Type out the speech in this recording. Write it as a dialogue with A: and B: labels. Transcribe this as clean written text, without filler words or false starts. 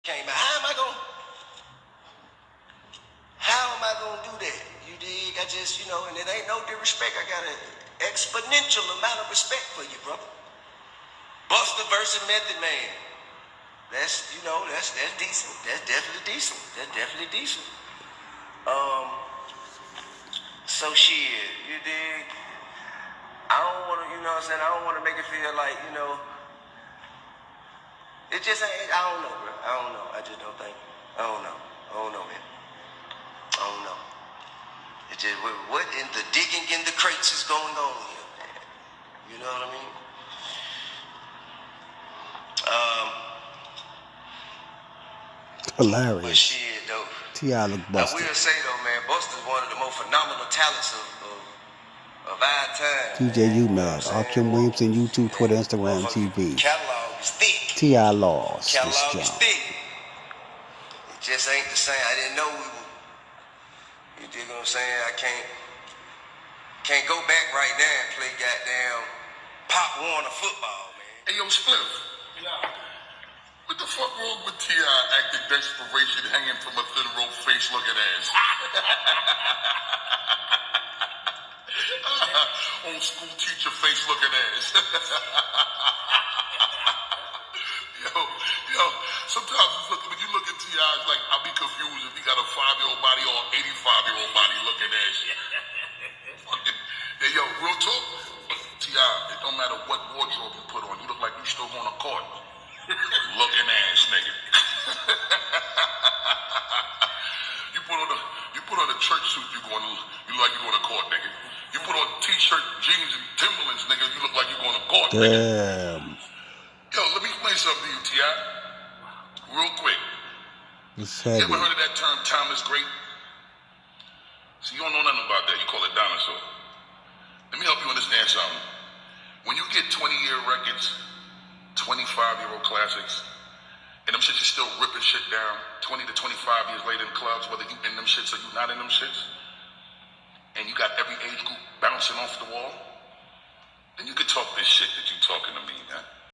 A: came out. How am I gonna do that? You dig? I just, and it ain't no disrespect. I got an exponential amount of respect for you, brother. Busta versus Method Man. That's decent. That's definitely decent. So shit, you dig? I don't wanna, I don't wanna make it feel like, it just ain't, I don't know, bro. I don't know. I just don't think, I don't know, man. I don't know. It's just, what in the digging in the crates is going on here, man? You know what I mean?
B: Hilarious.
A: But shit, though.
B: T.I. look busted.
A: I will say, though, man, Busta's one of the most phenomenal talents of our time.
B: TJU mad. Arkimwilliamson, YouTube, Twitter, Instagram, TV.
A: Catalog is thick.
B: T.I. lost.
A: Catalog is thick. It just ain't the same. I didn't know we were. You dig what I'm saying? I can't go back right now and play goddamn Pop Warner football, man.
C: Hey, yo, Spliff. Yeah. What the fuck wrong with T.I. acting desperation hanging from a thin rope face looking ass? Old school teacher face looking ass. Yo, sometimes when you look at T.I., it's like I'll be confused if he got a 5-year-old body or an 85-year-old body looking ass. Hey, yo, real talk. T.I., it don't matter what wardrobe you put on, you look like you still going to court. Looking ass nigga. You put on a church suit, you look like you're going to court, nigga. You put on t-shirt, jeans, and Timberlands, nigga, you look like you're going to court, nigga.
B: Damn.
C: Yo, let me explain something to you, T.I. Real quick.
B: It's
C: You
B: heavy.
C: ever heard of that term, time is great? See, you don't know nothing about that. You call it dinosaur. Let me help you understand something. When you get 20-year records, 25-year-old classics, and them shits are still ripping shit down 20 to 25 years later in clubs, whether you in them shits or you not in them shits, and you got every age group bouncing off the wall, then you can talk this shit that you talking to me, man.